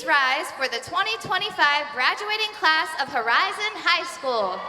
Please rise for the 2025 graduating class of Horizon High School.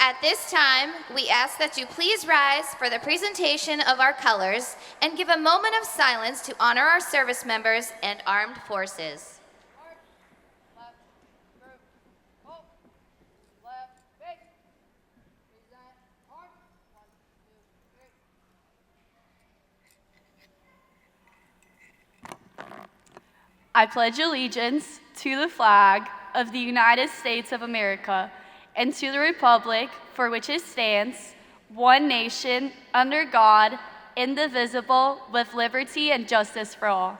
At this time, we ask that you please rise for the presentation of our colors and give a moment of silence to honor our service members and armed forces. I pledge allegiance to the flag of the United States of America and to the republic for which it stands, one nation, under God, indivisible, with liberty and justice for all.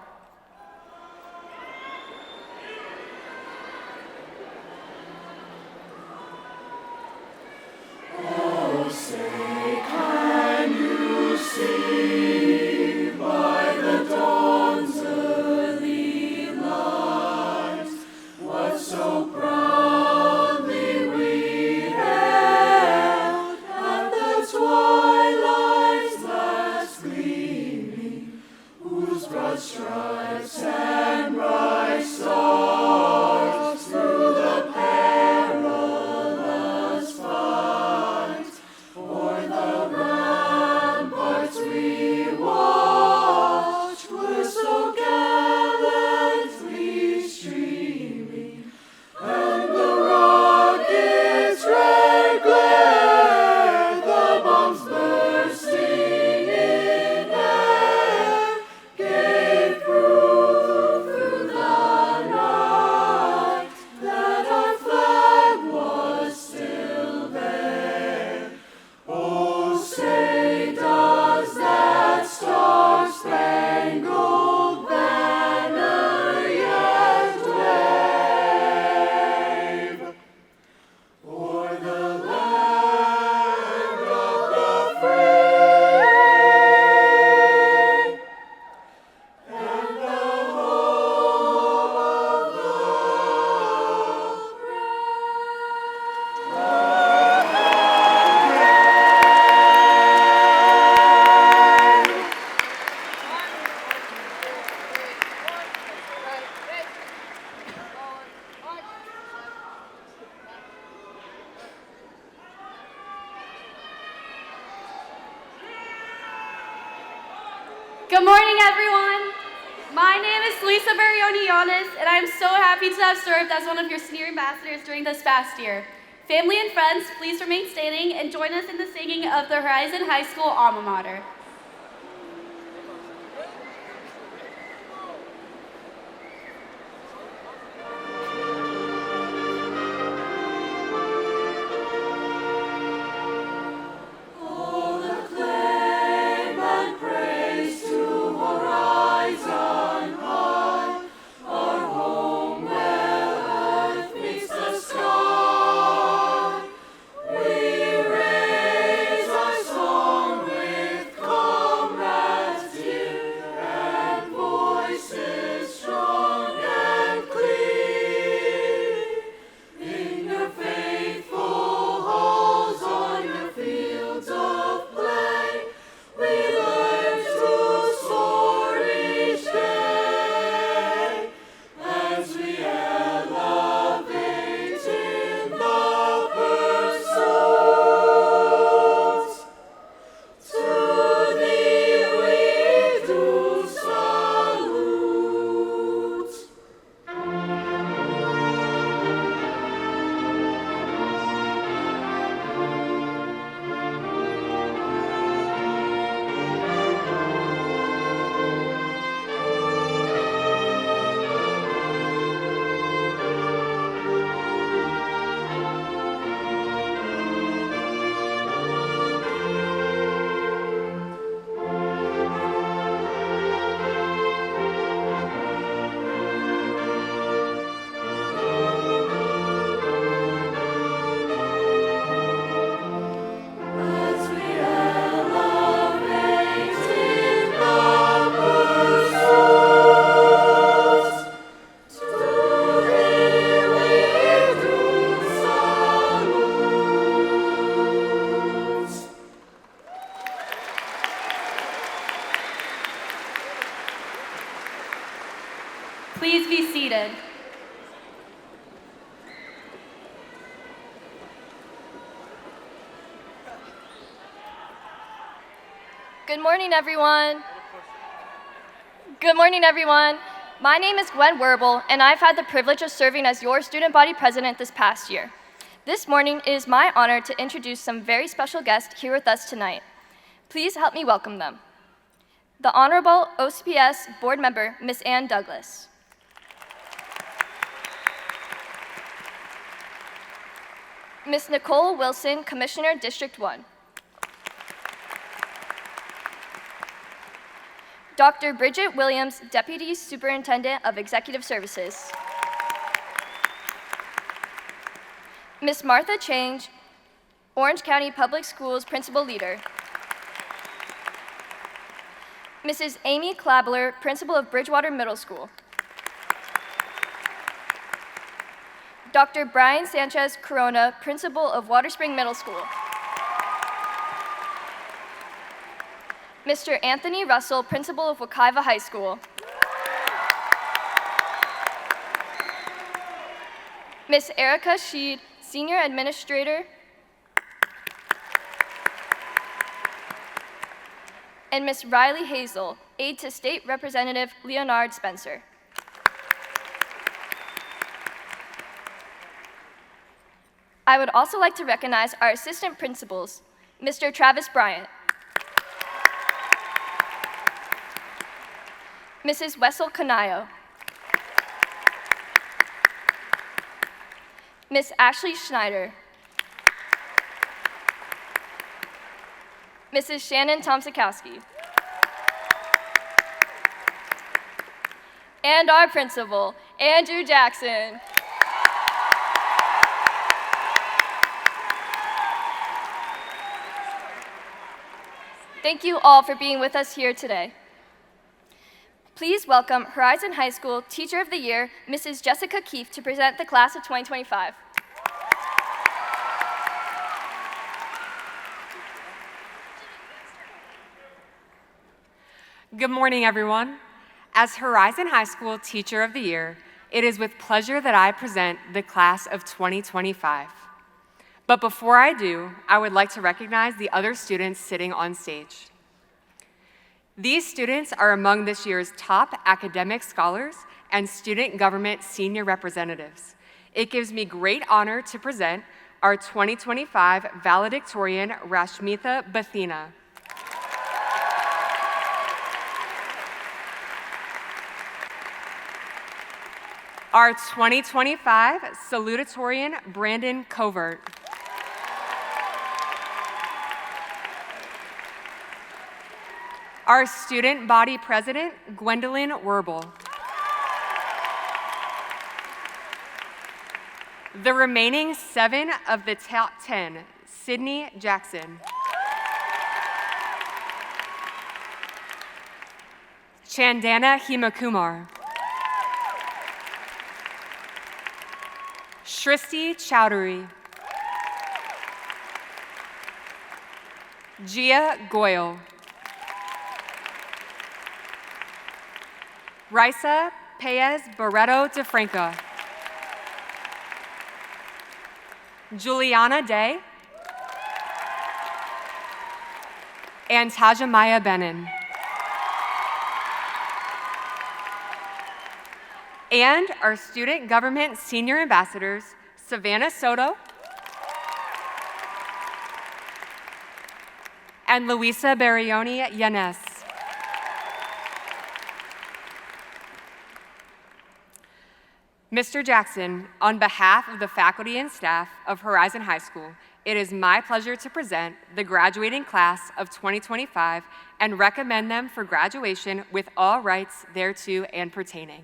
Oh, say, can you see by the dawn's early light what so proudly we hailed at the twilight's last gleaming, whose broad stripes and bright stars through the perilous fight o'er the ramparts we watched were so gallantly streaming, and the rocket's red glare, the bombs bursting in air, gave proof through the night that our flag was still there. Oh, say, does that star-spangled banner yet wave o'er the land of the free and the home of the Good morning, everyone. My name is Lisa Barioni-Yanis, and I'm so happy to have served as one of your senior ambassadors during this past year. Family and friends, please remain standing and join us in the singing of the Horizon High School alma mater. All acclaim and praise to horizon high, our home where earth meets the sky. We raise our song with comrades dear and voices strong and clear. In your faithful halls, on your fields of play, we learn to soar each day as we elevate in the pursuits. To thee we do salute. As we elevate in the pursuits, to thee we do salute. Please be seated. Good morning, everyone. Good morning, everyone. My name is Gwen Werble, and I've had the privilege of serving as your student body president this past year. This morning, it is my honor to introduce some very special guests here with us tonight. Please help me welcome them. The Honorable OCPS Board Member, Ms. Ann Douglas. Ms. Nicole Wilson, Commissioner, District 1. Dr. Bridget Williams, Deputy Superintendent of Executive Services. Ms. Martha Change, Orange County Public Schools Principal Leader. Mrs. Amy Klabler, Principal of Bridgewater Middle School. Dr. Brian Sanchez Corona, Principal of Water Spring Middle School. Mr. Anthony Russell, Principal of Wekiva High School. Ms. Erica Sheed, Senior Administrator. And Ms. Riley Hazel, Aide to State Representative Leonard Spencer. I would also like to recognize our assistant principals, Mr. Travis Bryant, Mrs. Wessel Canayo, Miss Ashley Schneider, Mrs. Shannon Tomsikowski, and our principal, Andrew Jackson. Thank you all for being with us here today. Please welcome Horizon High School Teacher of the Year, Mrs. Jessica Keefe, to present the class of 2025. Good morning, everyone. As Horizon High School Teacher of the Year, it is with pleasure that I present the class of 2025. But before I do, I would like to recognize the other students sitting on stage. These students are among this year's top academic scholars and student government senior representatives. It gives me great honor to present our 2025 valedictorian, Rashmitha Bathina. Our 2025 salutatorian, Brandon Covert. Our student body president, Gwendolyn Werble. The remaining 7 of the top 10, Sydney Jackson. Chandana Himakumar. Shristi Chowdhury. Gia Goyle. Raisa Paez Barreto de Franca. Juliana Day. And Tajamaya Benin. And our student government senior ambassadors, Savannah Soto and Luisa Barioni Yanes. Mr. Jackson, on behalf of the faculty and staff of Horizon High School, it is my pleasure to present the graduating class of 2025 and recommend them for graduation with all rights thereto and pertaining.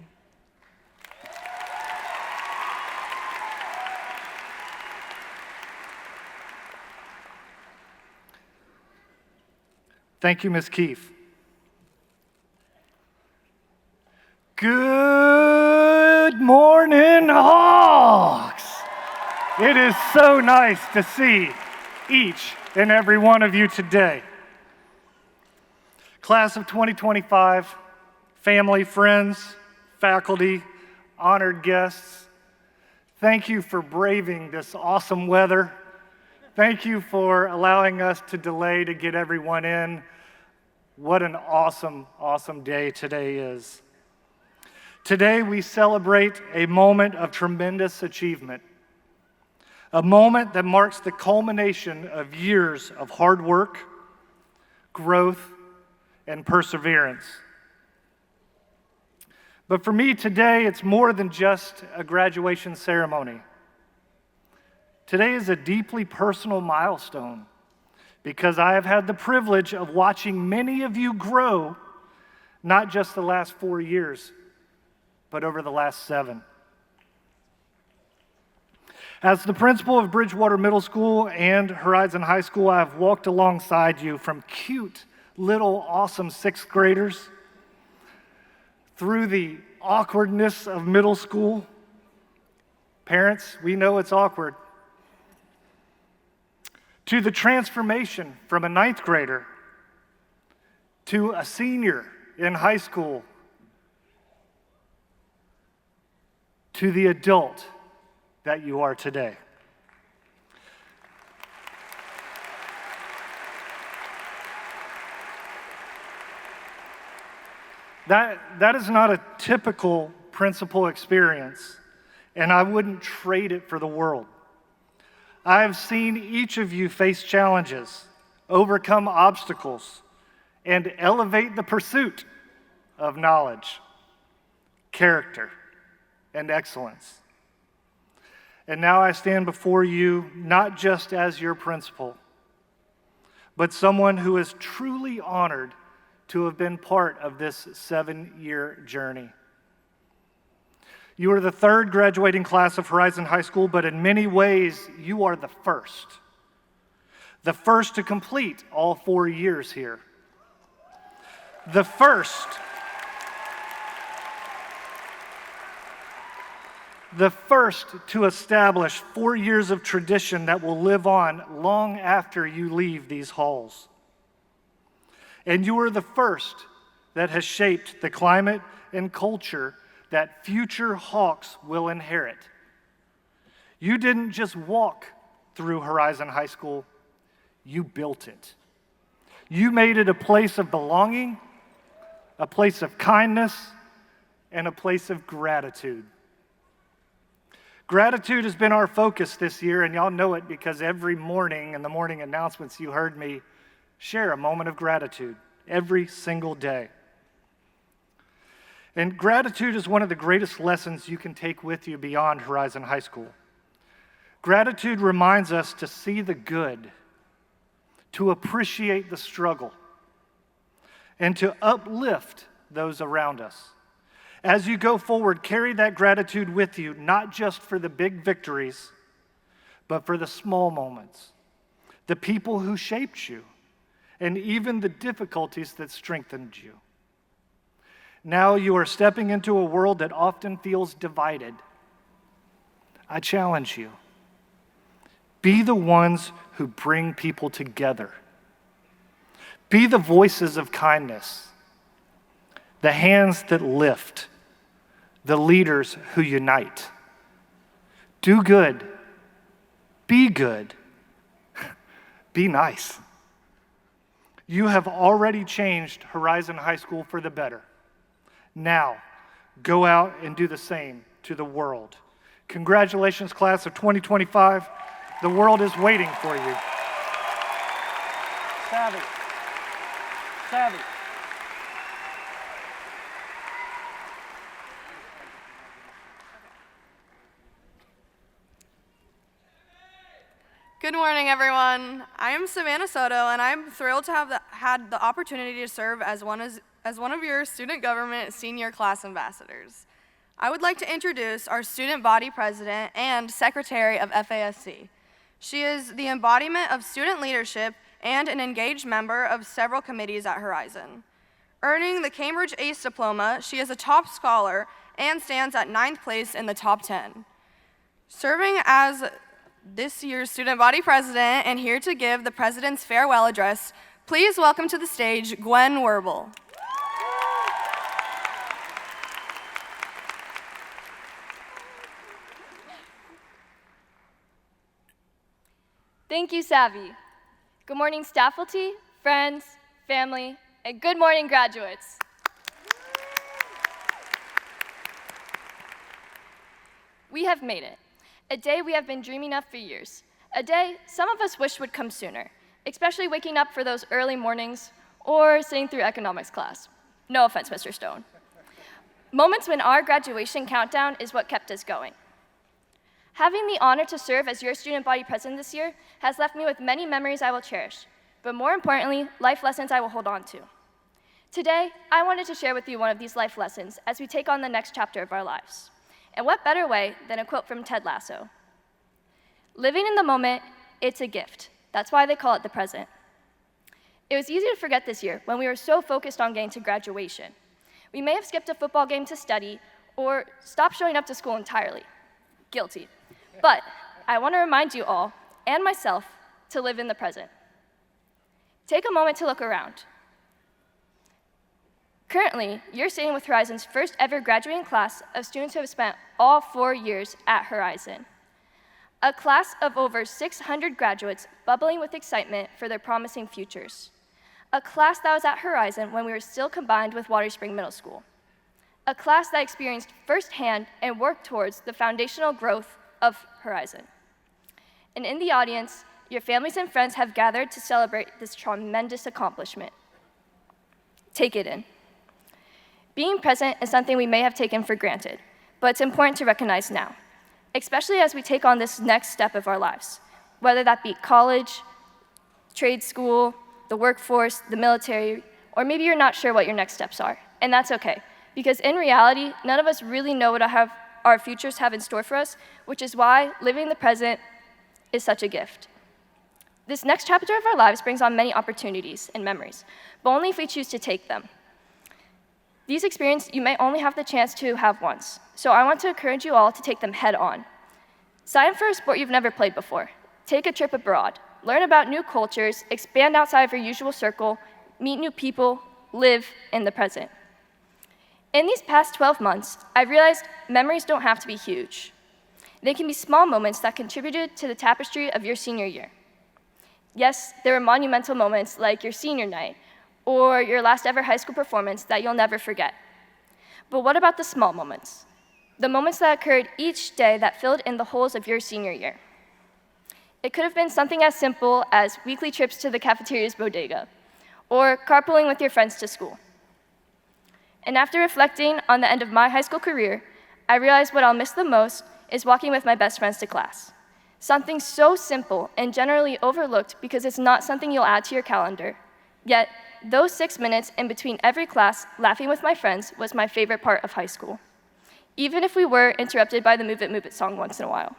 Thank you, Ms. Keefe. Good morning, Hawks! It is so nice to see each and every one of you today. Class of 2025, family, friends, faculty, honored guests, thank you for braving this awesome weather. Thank you for allowing us to delay to get everyone in What an awesome, awesome day today is. Today we celebrate a moment of tremendous achievement, a moment that marks the culmination of years of hard work, growth, and perseverance. But for me today, it's more than just a graduation ceremony. Today is a deeply personal milestone because I have had the privilege of watching many of you grow, not just the last 4 years, but over the last 7. As the principal of Bridgewater Middle School and Horizon High School, I have walked alongside you from cute, little, awesome 6th graders through the awkwardness of middle school. Parents, we know it's awkward. To the transformation from a 9th grader to a senior in high school, to the adult that you are today. That is not a typical principal experience, and I wouldn't trade it for the world. I have seen each of you face challenges, overcome obstacles, and elevate the pursuit of knowledge, character, and excellence. And now I stand before you not just as your principal, but someone who is truly honored to have been part of this 7-year journey. You are the 3rd graduating class of Horizon High School, but in many ways, you are the first. The first to complete all 4 years here. The first to establish 4 years of tradition that will live on long after you leave these halls. And you are the first that has shaped the climate and culture that future Hawks will inherit. You didn't just walk through Horizon High School, you built it. You made it a place of belonging, a place of kindness, and a place of gratitude. Gratitude has been our focus this year, and y'all know it because every morning in the morning announcements you heard me share a moment of gratitude every single day. And gratitude is one of the greatest lessons you can take with you beyond Horizon High School. Gratitude reminds us to see the good, to appreciate the struggle, and to uplift those around us. As you go forward, carry that gratitude with you, not just for the big victories, but for the small moments, the people who shaped you, and even the difficulties that strengthened you. Now you are stepping into a world that often feels divided. I challenge you. Be the ones who bring people together. Be the voices of kindness, the hands that lift, the leaders who unite. Do good. Be good. Be nice. You have already changed Horizon High School for the better. Now, go out and do the same to the world. Congratulations, class of 2025. The world is waiting for you. Savvy. Good morning, everyone. I am Savannah Soto, and I'm thrilled to have had the opportunity to serve as one of your student government senior class ambassadors. I would like to introduce our student body president and secretary of FASC. She is the embodiment of student leadership and an engaged member of several committees at Horizon. Earning the Cambridge ACE diploma, she is a top scholar and stands at 9th place in the top 10. Serving as this year's student body president and here to give the president's farewell address, please welcome to the stage Gwen Werble. Thank you, Savvy. Good morning, faculty, friends, family, And good morning, graduates. We have made it, a day we have been dreaming of for years, a day some of us wish would come sooner, especially waking up for those early mornings or sitting through economics class. No offense, Mr. Stone. Moments when our graduation countdown is what kept us going. Having the honor to serve as your student body president this year has left me with many memories I will cherish, but more importantly, life lessons I will hold on to. Today, I wanted to share with you one of these life lessons as we take on the next chapter of our lives. And what better way than a quote from Ted Lasso? Living in the moment, it's a gift. That's why they call it the present. It was easy to forget this year when we were so focused on getting to graduation. We may have skipped a football game to study or stopped showing up to school entirely. Guilty. But I want to remind you all, and myself, to live in the present. Take a moment to look around. Currently, you're sitting with Horizon's first ever graduating class of students who have spent all 4 years at Horizon. A class of over 600 graduates bubbling with excitement for their promising futures. A class that was at Horizon when we were still combined with Water Spring Middle School. A class that experienced firsthand and worked towards the foundational growth of Horizon. And in the audience, your families and friends have gathered to celebrate this tremendous accomplishment. Take it in. Being present is something we may have taken for granted, but it's important to recognize now, especially as we take on this next step of our lives, whether that be college, trade school, the workforce, the military, or maybe you're not sure what your next steps are, and that's okay, because in reality, none of us really know what our futures have in store for us, which is why living the present is such a gift. This next chapter of our lives brings on many opportunities and memories, but only if we choose to take them. These experiences you may only have the chance to have once, so I want to encourage you all to take them head on. Sign up for a sport you've never played before. Take a trip abroad. Learn about new cultures, expand outside of your usual circle, meet new people, live in the present. In these past 12 months, I've realized memories don't have to be huge. They can be small moments that contributed to the tapestry of your senior year. Yes, there were monumental moments like your senior night, or your last ever high school performance that you'll never forget. But what about the small moments? The moments that occurred each day that filled in the holes of your senior year. It could have been something as simple as weekly trips to the cafeteria's bodega, or carpooling with your friends to school. And after reflecting on the end of my high school career, I realized what I'll miss the most is walking with my best friends to class. Something so simple and generally overlooked because it's not something you'll add to your calendar. Yet, those 6 minutes in between every class laughing with my friends was my favorite part of high school, even if we were interrupted by the Move It song once in a while.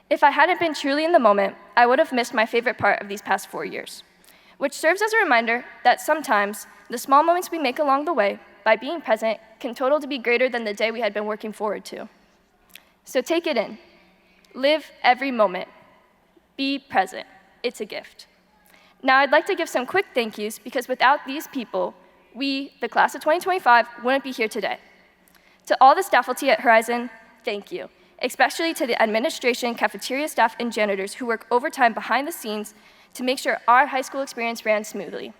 If I hadn't been truly in the moment, I would have missed my favorite part of these past 4 years, which serves as a reminder that sometimes the small moments we make along the way by being present can total to be greater than the day we had been working forward to. So take it in. Live every moment. Be present. It's a gift. Now, I'd like to give some quick thank yous because without these people, we, the class of 2025, wouldn't be here today. To all the faculty at Horizon, thank you, especially to the administration, cafeteria staff, and janitors who work overtime behind the scenes to make sure our high school experience ran smoothly.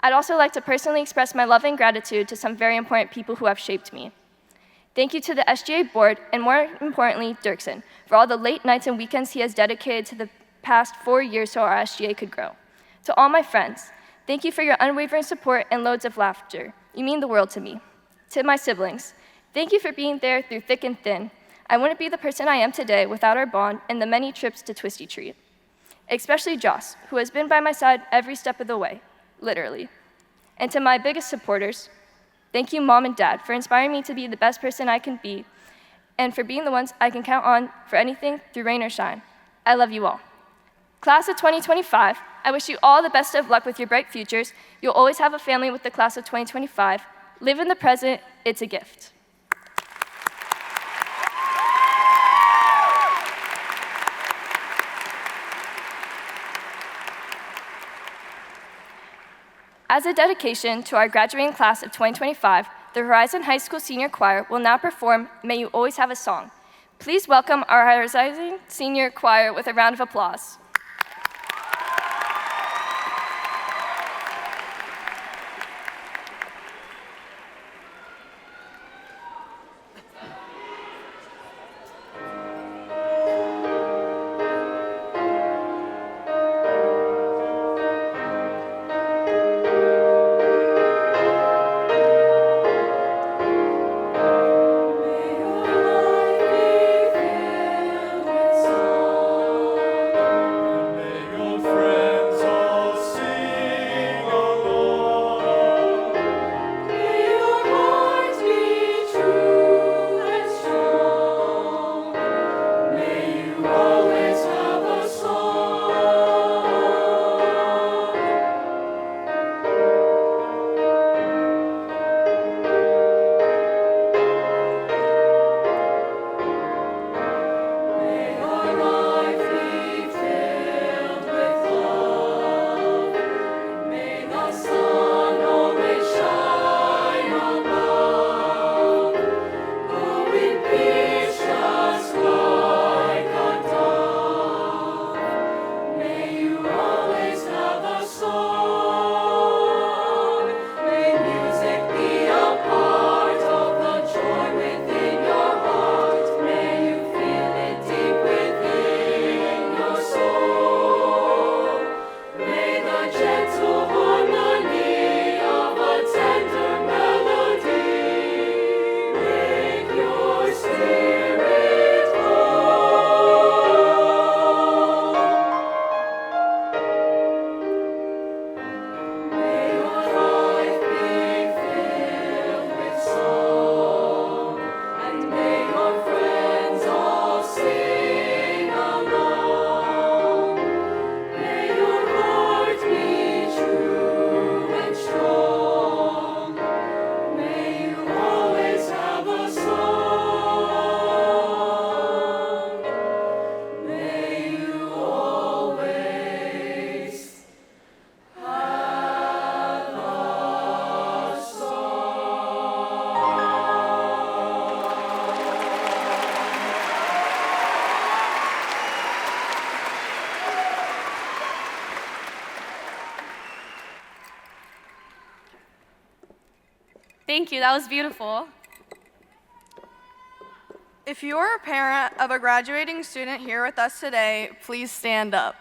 I'd also like to personally express my love and gratitude to some very important people who have shaped me. Thank you to the SGA board, and more importantly, Dirksen, for all the late nights and weekends he has dedicated to the past 4 years so our SGA could grow. To all my friends, thank you for your unwavering support and loads of laughter. You mean the world to me. To my siblings, thank you for being there through thick and thin. I wouldn't be the person I am today without our bond and the many trips to Twisty Treat. Especially Joss, who has been by my side every step of the way, literally. And to my biggest supporters, thank you, Mom and Dad, for inspiring me to be the best person I can be and for being the ones I can count on for anything through rain or shine. I love you all. Class of 2025, I wish you all the best of luck with your bright futures. You'll always have a family with the class of 2025. Live in the present, it's a gift. As a dedication to our graduating class of 2025, the Horizon High School Senior Choir will now perform May You Always Have a Song. Please welcome our Horizon Senior Choir with a round of applause. Thank you, that was beautiful. If you're a parent of a graduating student here with us today, please stand up.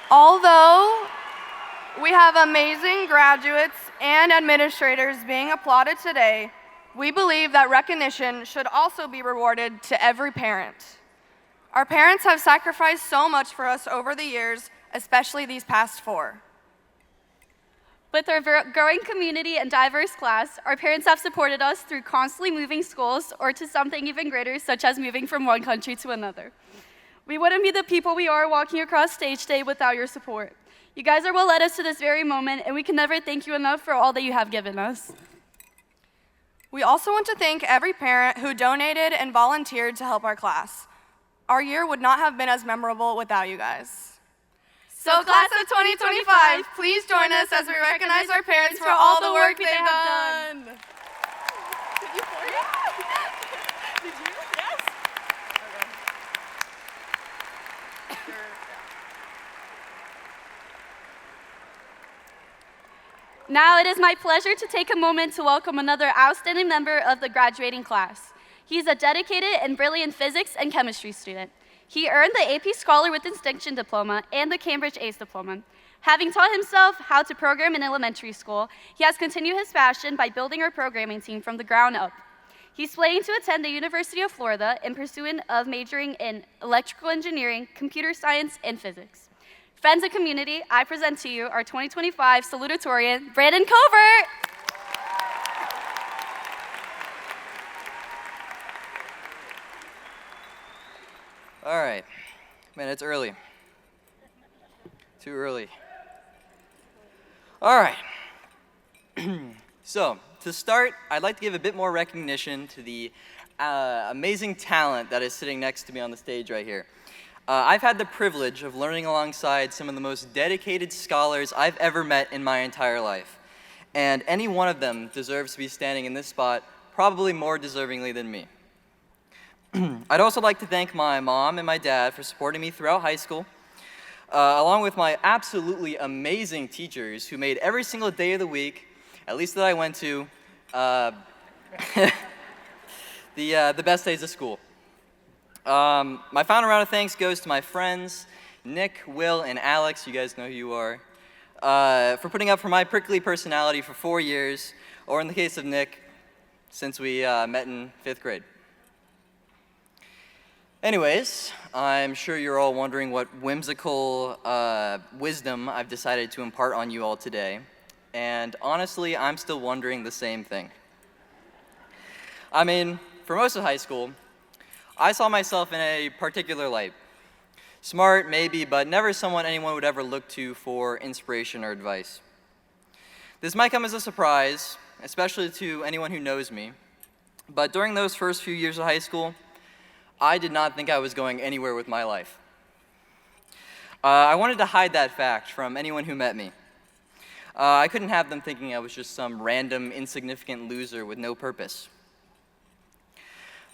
Although we have amazing graduates and administrators being applauded today, we believe that recognition should also be rewarded to every parent. Our parents have sacrificed so much for us over the years, especially these past 4. With our growing community and diverse class, our parents have supported us through constantly moving schools or to something even greater, such as moving from one country to another. We wouldn't be the people we are walking across stage today without your support. You guys are what led us to this very moment, and we can never thank you enough for all that you have given us. We also want to thank every parent who donated and volunteered to help our class. Our year would not have been as memorable without you guys. So class of 2025, please join us as we recognize our parents for all the work they have done. Did you pour it? Did you? Yes? Okay. Now it is my pleasure to take a moment to welcome another outstanding member of the graduating class. He is a dedicated and brilliant physics and chemistry student. He earned the AP Scholar with Distinction Diploma and the Cambridge ACE Diploma. Having taught himself how to program in elementary school, he has continued his passion by building our programming team from the ground up. He's planning to attend the University of Florida in pursuit of majoring in electrical engineering, computer science, and physics. Friends and community, I present to you our 2025 salutatorian, Brandon Covert. All right. Man, it's early. Too early. All right. So, to start, I'd like to give a bit more recognition to the amazing talent that is sitting next to me on the stage right here. I've had the privilege of learning alongside some of the most dedicated scholars I've ever met in my entire life. And any one of them deserves to be standing in this spot, probably more deservingly than me. I'd also like to thank my mom and my dad for supporting me throughout high school, along with my absolutely amazing teachers who made every single day of the week, at least that I went to, the best days of school. My final round of thanks goes to my friends, Nick, Will, and Alex, you guys know who you are, for putting up for my prickly personality for 4 years, or in the case of Nick, since we met in 5th grade. Anyways, I'm sure you're all wondering what whimsical wisdom I've decided to impart on you all today, and honestly, I'm still wondering the same thing. I mean, for most of high school, I saw myself in a particular light. Smart, maybe, but never someone anyone would ever look to for inspiration or advice. This might come as a surprise, especially to anyone who knows me, but during those first few years of high school, I did not think I was going anywhere with my life. I wanted to hide that fact from anyone who met me. I couldn't have them thinking I was just some random, insignificant loser with no purpose.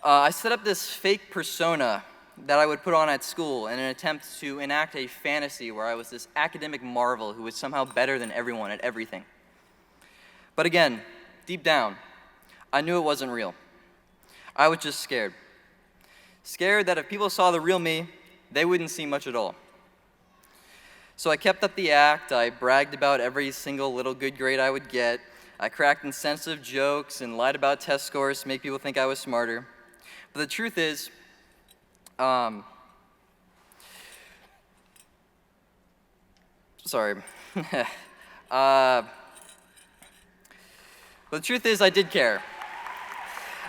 I set up this fake persona that I would put on at school in an attempt to enact a fantasy where I was this academic marvel who was somehow better than everyone at everything. But again, deep down, I knew it wasn't real. I was just scared. Scared that if people saw the real me, they wouldn't see much at all. So I kept up the act. I bragged about every single little good grade I would get. I cracked insensitive jokes and lied about test scores to make people think I was smarter. But the truth is, sorry. But the truth is, I did care.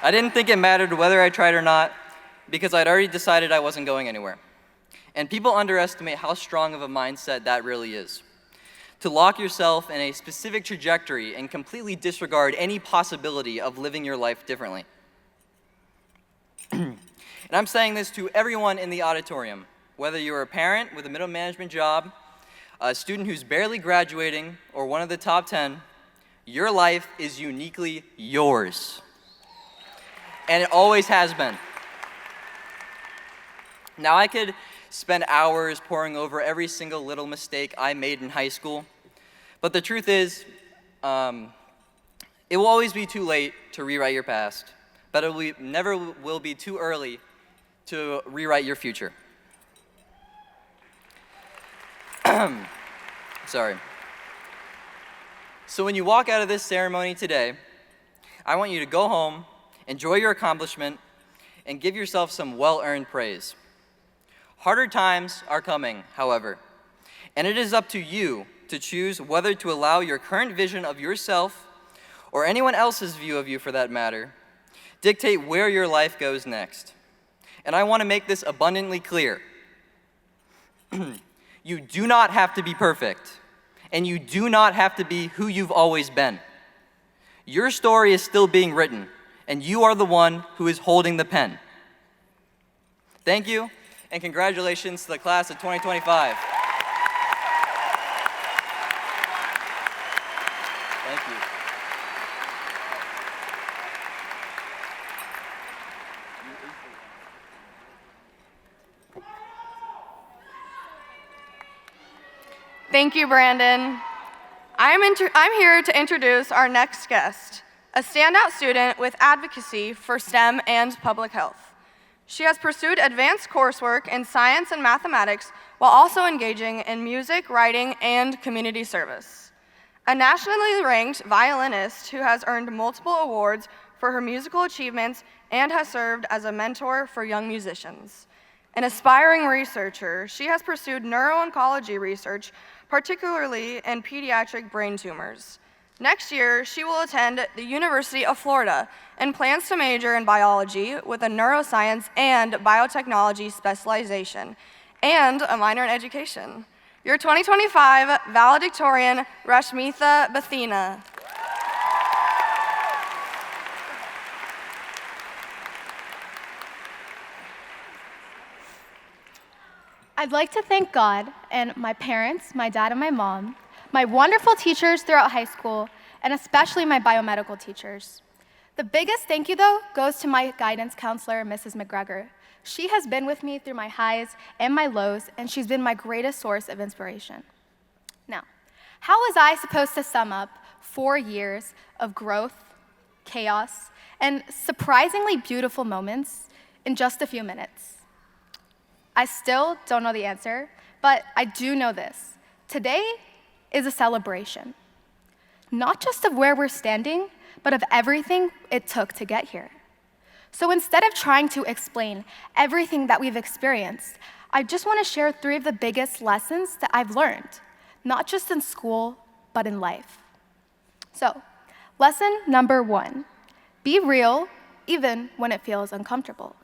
I didn't think it mattered whether I tried or not, because I'd already decided I wasn't going anywhere. And people underestimate how strong of a mindset that really is. To lock yourself in a specific trajectory and completely disregard any possibility of living your life differently. And I'm saying this to everyone in the auditorium, whether you're a parent with a middle management job, a student who's barely graduating or one of the top 10, your life is uniquely yours. And it always has been. Now, I could spend hours poring over every single little mistake I made in high school, but the truth is, it will always be too late to rewrite your past, but it never will be too early to rewrite your future. Sorry. So when you walk out of this ceremony today, I want you to go home, enjoy your accomplishment, and give yourself some well-earned praise. Harder times are coming, however, and it is up to you to choose whether to allow your current vision of yourself, or anyone else's view of you for that matter, dictate where your life goes next. And I want to make this abundantly clear. You do not have to be perfect, and you do not have to be who you've always been. Your story is still being written, and you are the one who is holding the pen. Thank you, and congratulations to the class of 2025. Thank you. Thank you, Brandon. I'm here to introduce our next guest, a standout student with advocacy for STEM and public health. She has pursued advanced coursework in science and mathematics while also engaging in music, writing, and community service. A nationally ranked violinist who has earned multiple awards for her musical achievements and has served as a mentor for young musicians. An aspiring researcher, she has pursued neuro-oncology research, particularly in pediatric brain tumors. Next year, she will attend the University of Florida and plans to major in biology with a neuroscience and biotechnology specialization and a minor in education. Your 2025 valedictorian, Rashmitha Bathina. I'd like to thank God and my parents, my dad and my mom, my wonderful teachers throughout high school, and especially my biomedical teachers. The biggest thank you, though, goes to my guidance counselor, Mrs. McGregor. She has been with me through my highs and my lows, and she's been my greatest source of inspiration. Now, how was I supposed to sum up 4 years of growth, chaos, and surprisingly beautiful moments in just a few minutes? I still don't know the answer, but I do know this. Today is a celebration, not just of where we're standing, but of everything it took to get here. So instead of trying to explain everything that we've experienced, I just want to share 3 of the biggest lessons that I've learned, not just in school, but in life. So, lesson number 1, be real even when it feels uncomfortable.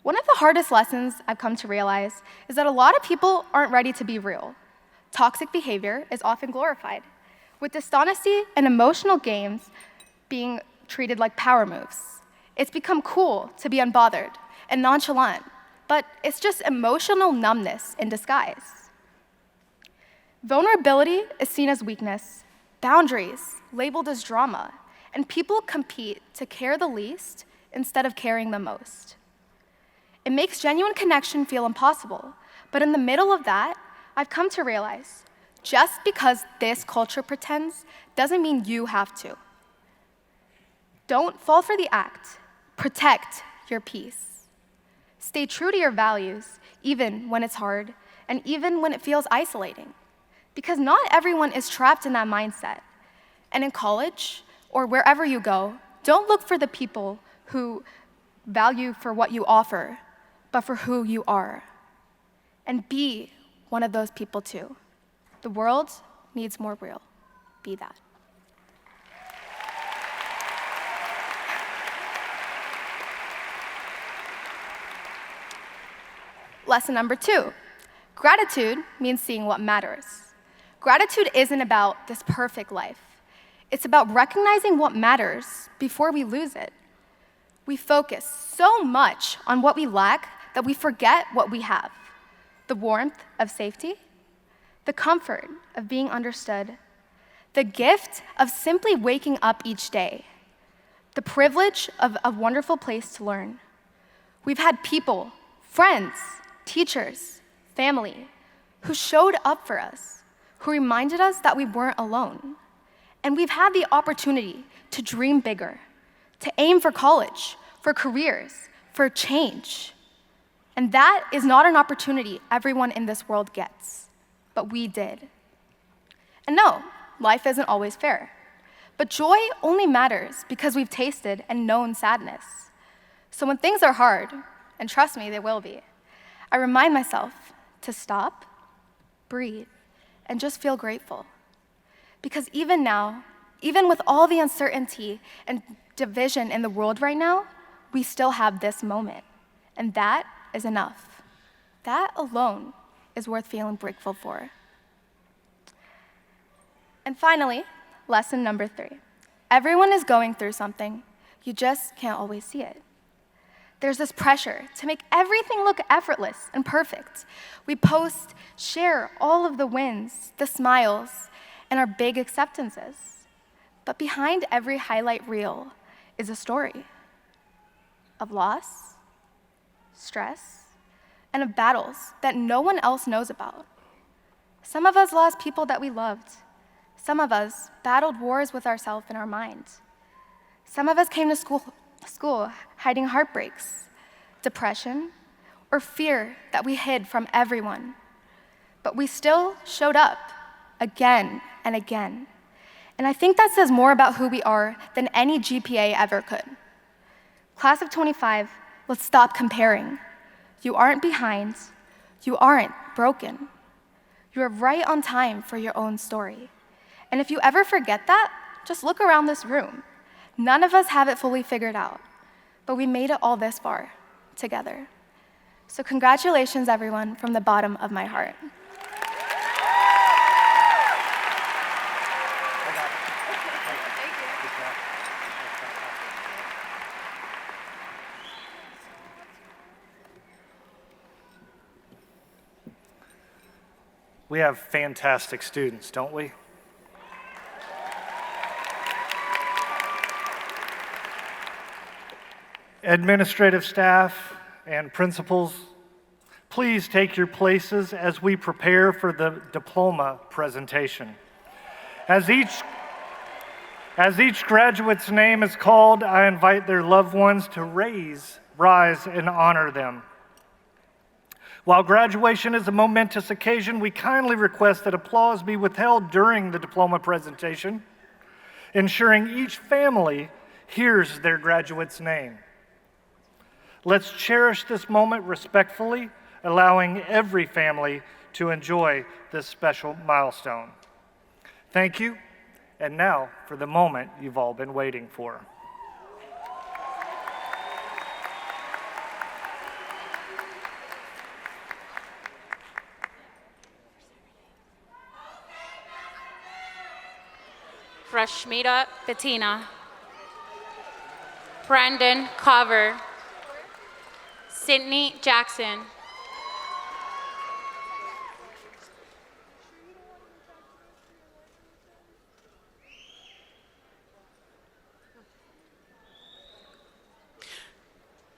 One of the hardest lessons I've come to realize is that a lot of people aren't ready to be real. Toxic behavior is often glorified, with dishonesty and emotional games being treated like power moves. It's become cool to be unbothered and nonchalant, but it's just emotional numbness in disguise. Vulnerability is seen as weakness, boundaries labeled as drama, and people compete to care the least instead of caring the most. It makes genuine connection feel impossible, but in the middle of that, I've come to realize, just because this culture pretends doesn't mean you have to. Don't fall for the act. Protect your peace. Stay true to your values, even when it's hard, and even when it feels isolating. Because not everyone is trapped in that mindset. And in college, or wherever you go, don't look for the people who value for what you offer, but for who you are. And be one of those people too. The world needs more real. Be that. Lesson number 2, gratitude means seeing what matters. Gratitude isn't about this perfect life. It's about recognizing what matters before we lose it. We focus so much on what we lack that we forget what we have. The warmth of safety, the comfort of being understood, the gift of simply waking up each day, the privilege of a wonderful place to learn. We've had people, friends, teachers, family, who showed up for us, who reminded us that we weren't alone. And we've had the opportunity to dream bigger, to aim for college, for careers, for change. And that is not an opportunity everyone in this world gets, but we did. And no, life isn't always fair. But joy only matters because we've tasted and known sadness. So when things are hard, and trust me, they will be, I remind myself to stop, breathe, and just feel grateful. Because even now, even with all the uncertainty and division in the world right now, we still have this moment. And that is enough. That alone is worth feeling grateful for. And finally, lesson number 3. Everyone is going through something. You just can't always see it. There's this pressure to make everything look effortless and perfect. We post, share all of the wins, the smiles, and our big acceptances. But behind every highlight reel is a story of loss, stress, and of battles that no one else knows about. Some of us lost people that we loved. Some of us battled wars with ourselves in our mind. Some of us came to school hiding heartbreaks, depression, or fear that we hid from everyone. But we still showed up again and again. And I think that says more about who we are than any GPA ever could. Class of 25, let's stop comparing. You aren't behind. You aren't broken. You are right on time for your own story. And if you ever forget that, just look around this room. None of us have it fully figured out, but we made it all this far together. So congratulations, everyone, from the bottom of my heart. We have fantastic students, don't we? Administrative staff and principals, please take your places as we prepare for the diploma presentation. As each graduate's name is called, I invite their loved ones to rise and honor them. While graduation is a momentous occasion, we kindly request that applause be withheld during the diploma presentation, ensuring each family hears their graduate's name. Let's cherish this moment respectfully, allowing every family to enjoy this special milestone. Thank you, and now for the moment you've all been waiting for. Rashmita Bettina, Brandon Carver, Sydney Jackson,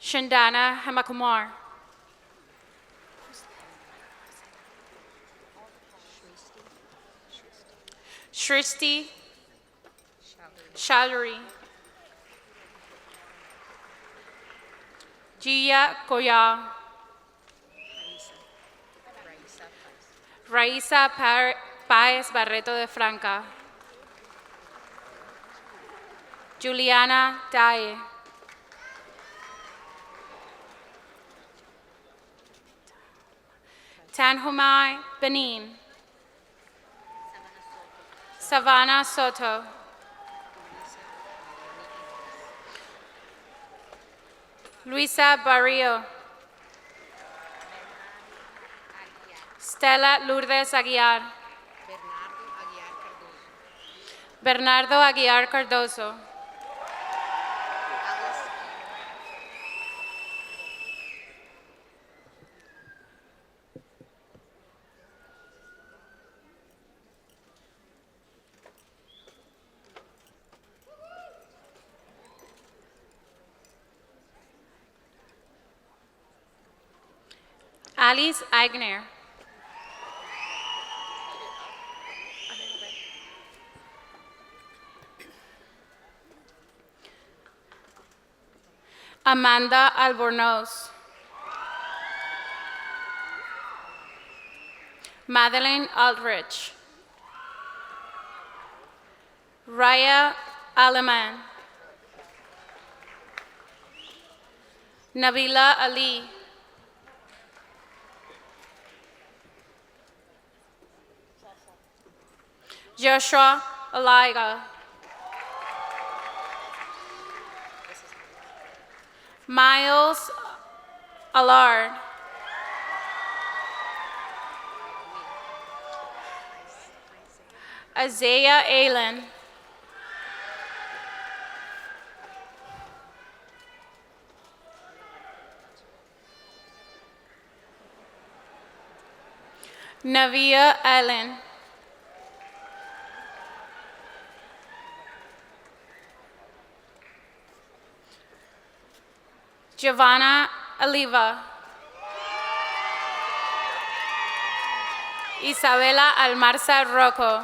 Shandana Hemakumar, Shristi Shaluri, Gia Koya, Raisa Páez Barreto de Franca, Juliana Daye, Tanhumai Benin, Savannah Soto, Luisa Barrio, Stella Lourdes Aguiar, Bernardo Aguiar Cardoso, Alice Eigner. Amanda Albornoz. Madeline Aldrich. Raya Aleman. Nabila Ali. Joshua Aliga. Miles Allard. Isaiah Allen. Navia Allen. Giovanna Oliva. Isabela Almarza Rocco.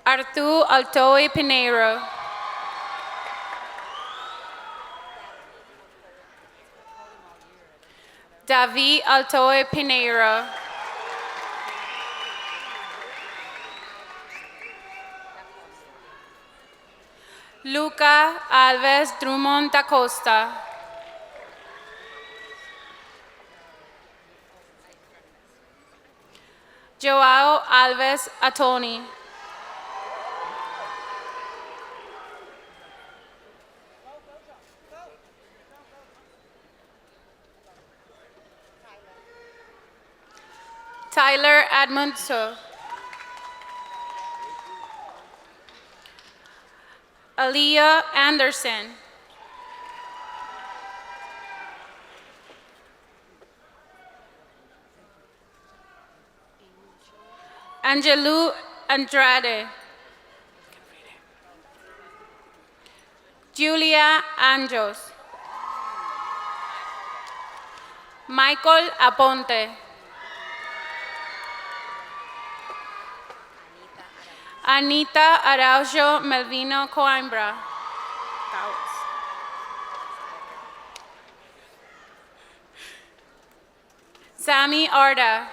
Artur Altoe Pinheiro. Davi Altoe Pinheiro. Luca Alves Drummond da Costa. Joao Alves Atoni. Tyler Admundso. Aaliyah Anderson. Angelou Andrade. Julia Anjos. Michael Aponte. Anita Araujo Melvino Coimbra. Sammy Arda.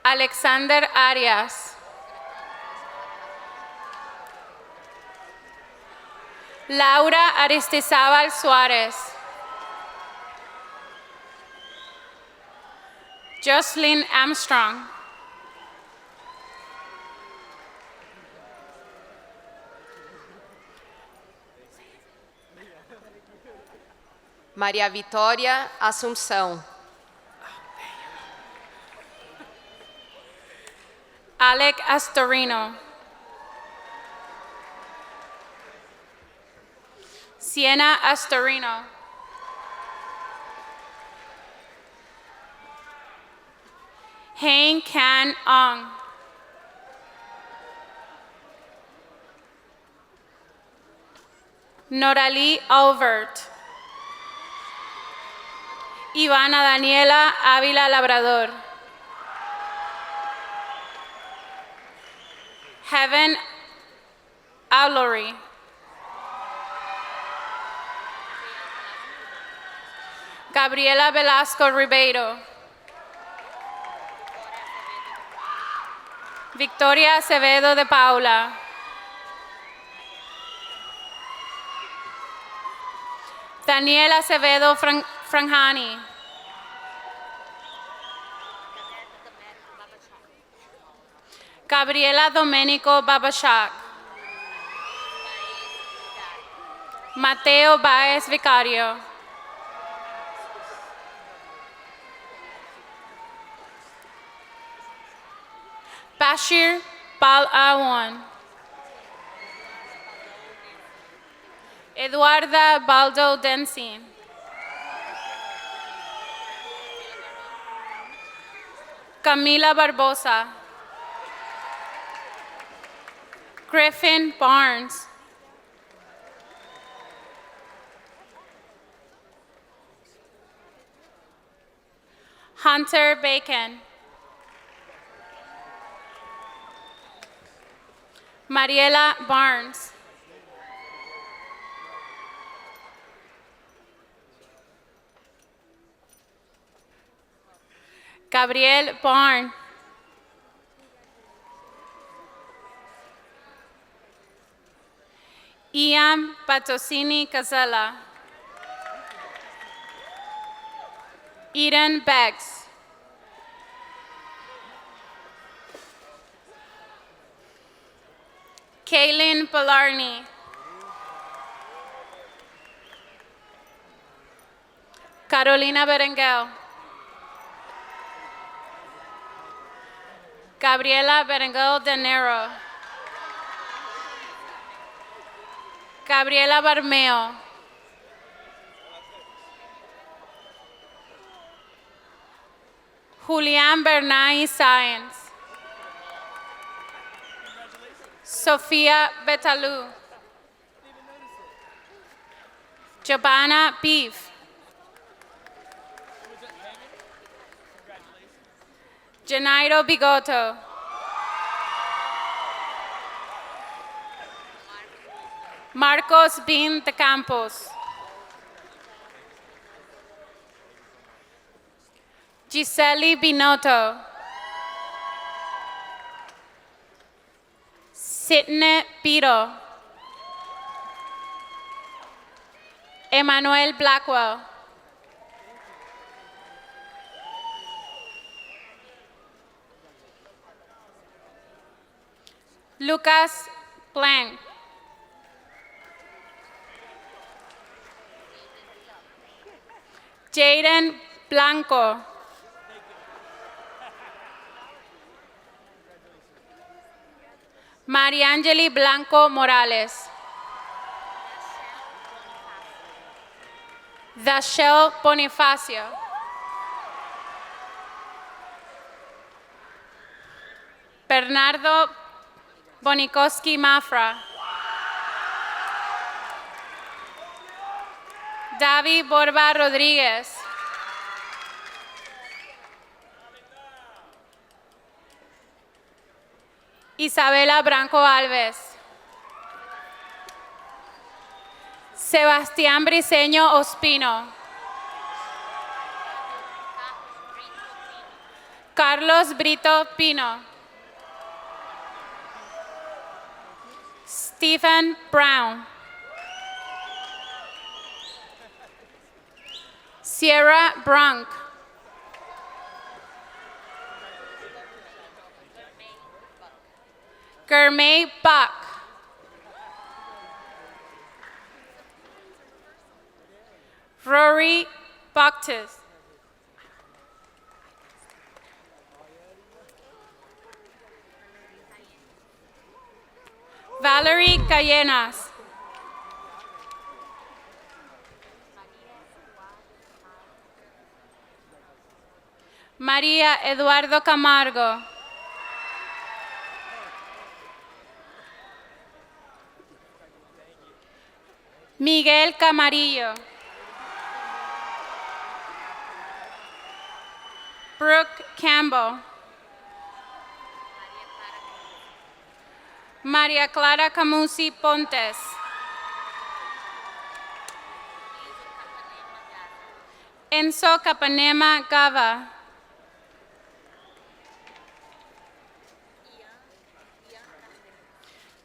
Alexander Arias. Laura Aristizábal Suárez. Jocelyn Armstrong. Maria Vitória Assunção. Alec Astorino. Sienna Astorino. Hang Can Ong. Norali Overt. Ivana Daniela Ávila Labrador. Heaven Allory. Gabriela Velasco Ribeiro. Victoria Acevedo de Paula. Daniela Acevedo Franjani. Gabriela Domenico Babashak. Mateo Baez Vicario. Bashir Bal-Awan. Eduarda Baldo Densin. Camila Barbosa. Griffin Barnes. Hunter Bacon. Mariela Barnes. Gabriel Barn. Ian Patosini Casella. Eden Beggs. Kaylin Polarny. Carolina Berengel. Gabriela Berengel de Nero. Gabriela Barmeo. Julian Bernay Sáenz. Sofia Betalú. Giovanna Beef. Janeiro Bigoto. Marcos Bin de Campos. Giseli Binotto. Sidney Piro. Emmanuel Blackwell. Lucas Blanc. Jaden Blanco. Mariangeli Blanco Morales. Dachelle Bonifacio. Bernardo Bonikowski Mafra. Davi Borba Rodríguez. Isabela Branco Alves. Sebastián Briceño Ospino. Carlos Brito Pino. Stephen Brown. Sierra Brunk. Germay Buck. Rory Bactus. Valerie Cayenas. María Eduardo Camargo. Miguel Camarillo. Brooke Campbell. María Clara Camusi Pontes. Enzo Capanema Gava.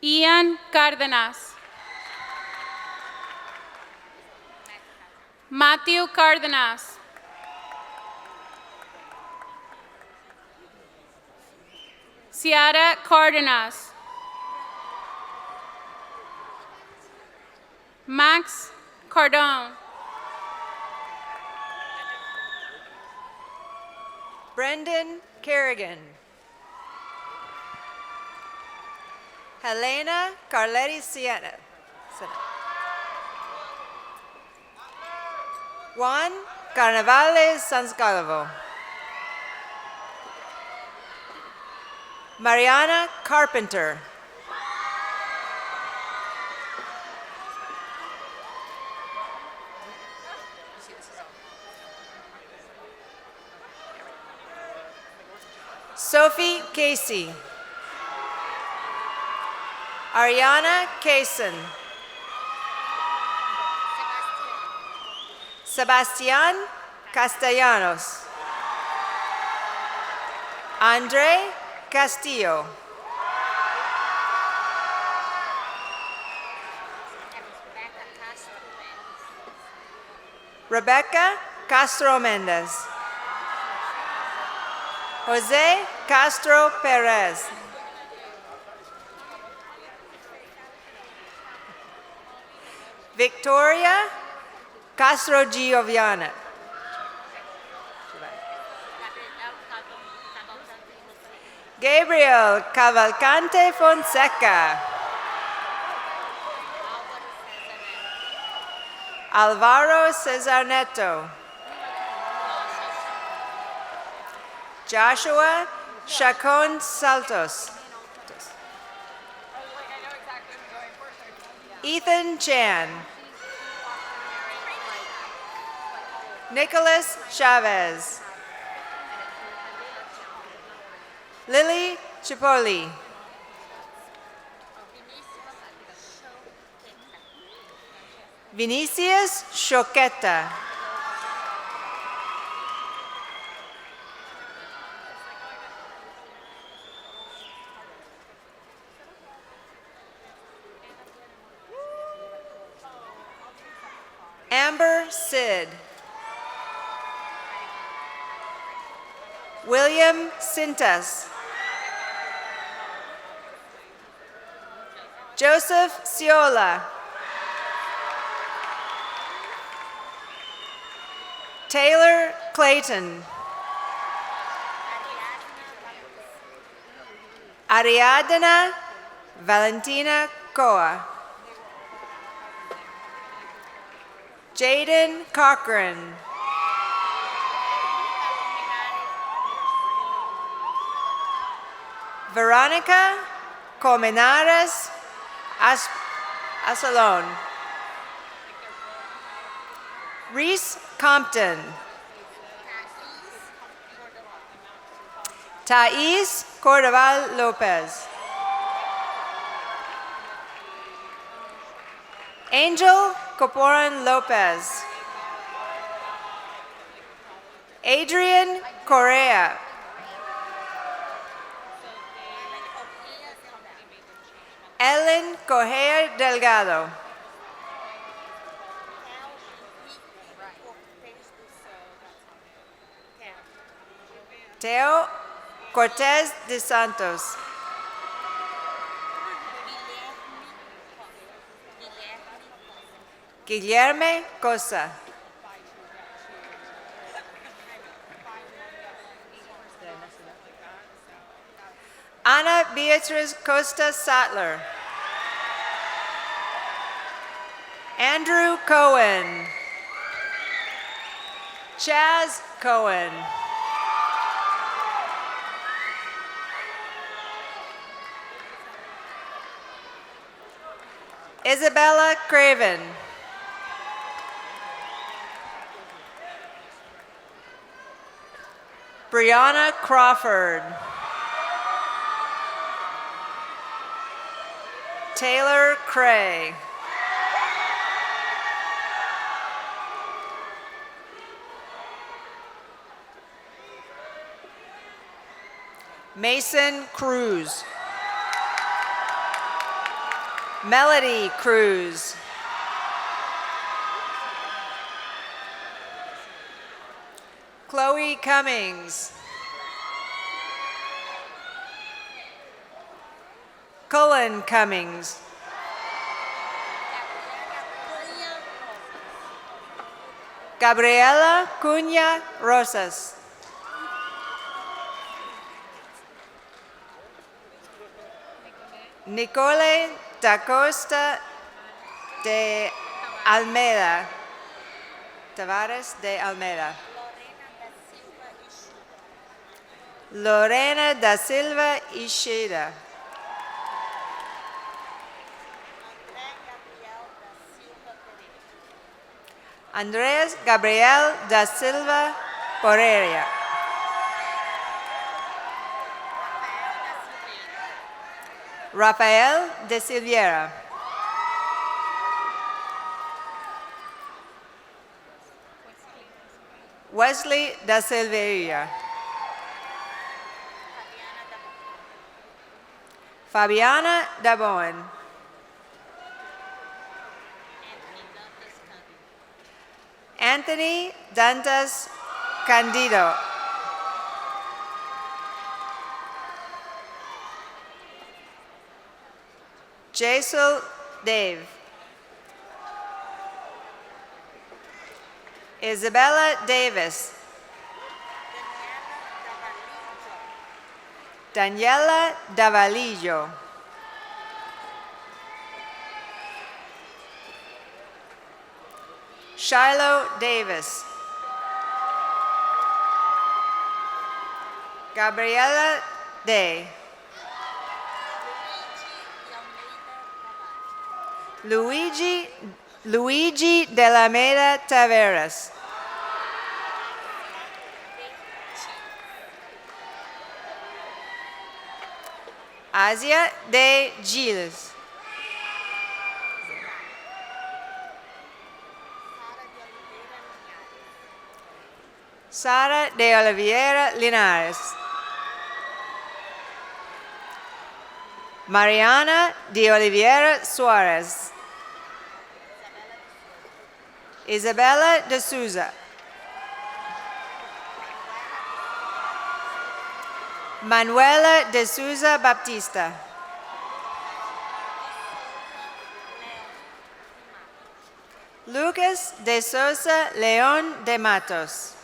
Ian Cárdenas. Matthew Cárdenas. Ciara Cárdenas. Max Cardone. Brendan Kerrigan. Helena Carletti Siena. Juan Carnavales Sanscalvo. Mariana Carpenter. Sophie Casey. Ariana Kaysen. Sebastian Castellanos. Andre Castillo. Rebecca Castro Mendez. Jose Castro Perez. Victoria Castro Giovanna. Gabriel Cavalcante Fonseca. Alvaro Cesar Neto. Joshua Chacon Saltos. Ethan Chan. Nicholas Chavez. Lily Chipoli. Vinicius Choqueta. Amber Sid. William Sintas. Joseph Ciola. Taylor Clayton. Ariadna Valentina Coa. Jaden Cochran. Veronica Colmenares Asalon. Reese Compton. Thais Cordoval Lopez. Angel Coporan Lopez. Adrian Correa. Ellen Correa Delgado. Teo Cortez de Santos. Guilherme Cosa. Ana Beatriz Costa Sattler. Andrew Cohen. Chaz Cohen. Isabella Craven. Brianna Crawford. Taylor Cray. Mason Cruz. Melody Cruz. Chloe Cummings. Cullen Cummings. Gabriela Cunha Rosas. Nicole da Costa de Almeida. Tavares de Almeida. Lorena da Silva Ishida. Andrés Gabriel da Silva Poreria. Rafael de Silveira. Wesley da Silveira. Fabiana da Bowen. Anthony Dantas Candido. Jaisal Dave. Isabella Davis. Daniela Davalillo. Shiloh Davis. Gabriela Day. Luigi de la Meda Taveras. Asia de Gilles. Sara de Oliveira Linares. Mariana de Oliveira Suarez. Isabella de Souza. Manuela de Souza Baptista. Lucas de Sosa León de Matos.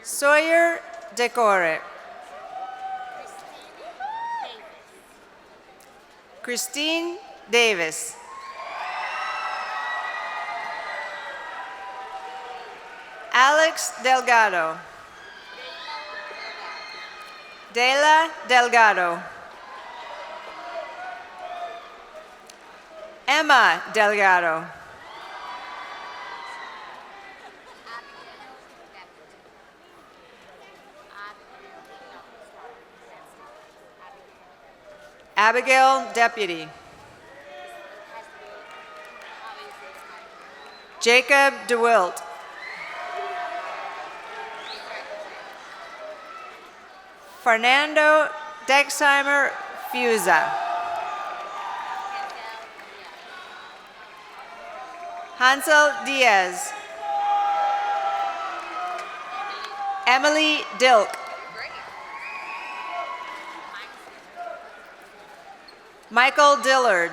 Sawyer Decore. Christine Davis. Alex Delgado. Dela Delgado. Emma Delgado. Abigail Deputy. Jacob DeWilt. Fernando Dexheimer Fusa. Hansel Diaz. Emily Dilk. Michael Dillard.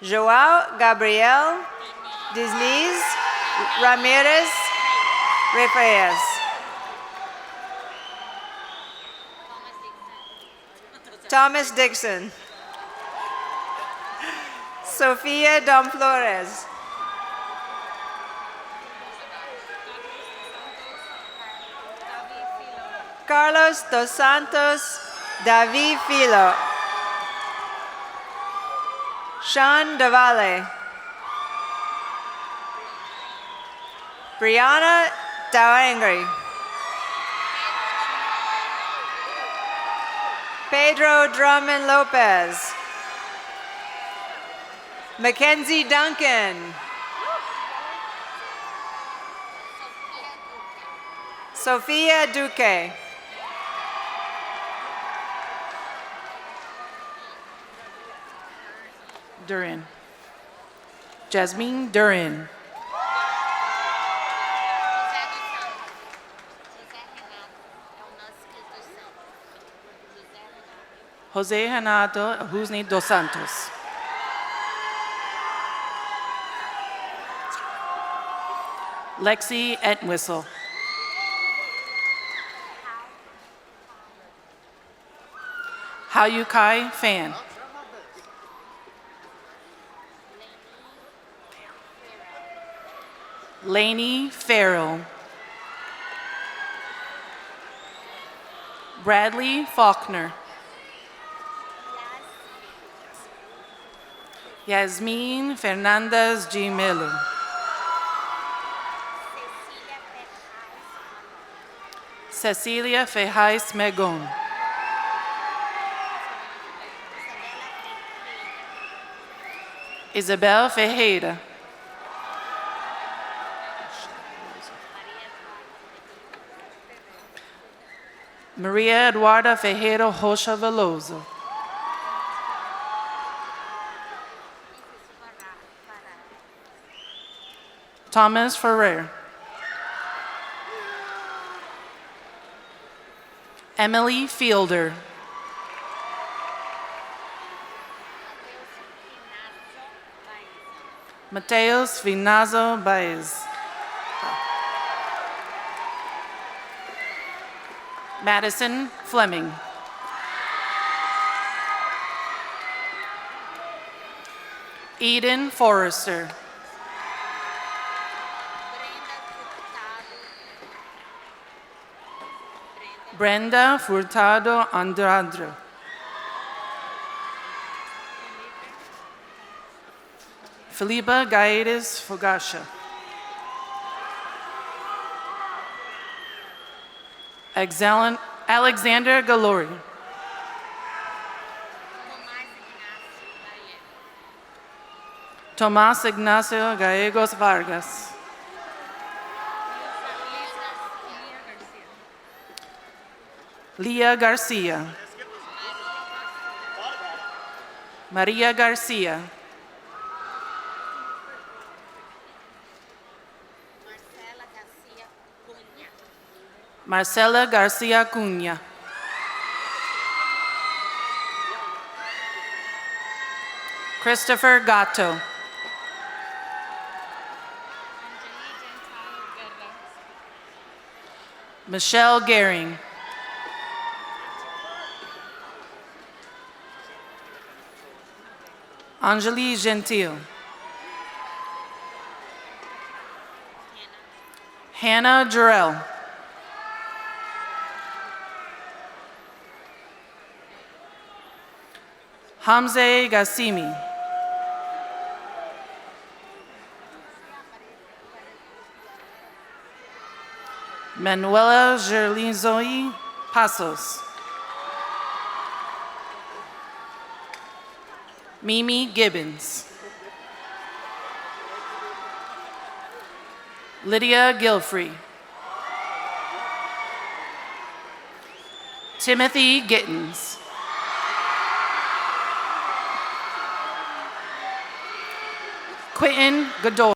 Joao Gabriel Diniz Ramirez Reyes. Thomas Dixon. Sofia Dom Flores. Carlos dos Santos David Filo. Sean Davale. Brianna Dawangri. Pedro Drummond Lopez. Mackenzie Duncan. Sophia Duque. Durin. Jasmine Durin. Jose Renato Husni dos Santos. Lexi Entwistle. Hayukai Fan. Lainey Farrell. Bradley Faulkner. Yasmin Fernandez G. Melo. Cecilia Fejais Megon. Isabel Ferreira. Maria Eduarda Ferreira Rocha Veloso. Thomas Ferrer. Emily Fielder. Mateus Vinazo Baez. Madison Fleming. Eden Forrester. Brenda Furtado Andrade. Felipa Gaedes Fogasha. Alexander Galori. Tomás Ignacio Gallegos Vargas. Leah Garcia. Maria Garcia. Marcela Garcia Cunha. Christopher Gatto. Michelle Gehring. Anjali Gentil. Hannah Jarrell. Hamze Gassimi. Manuela Gerlinzoi Pasos. Mimi Gibbons. Lydia Gilfrey. Timothy Gittens. Quentin Godoy.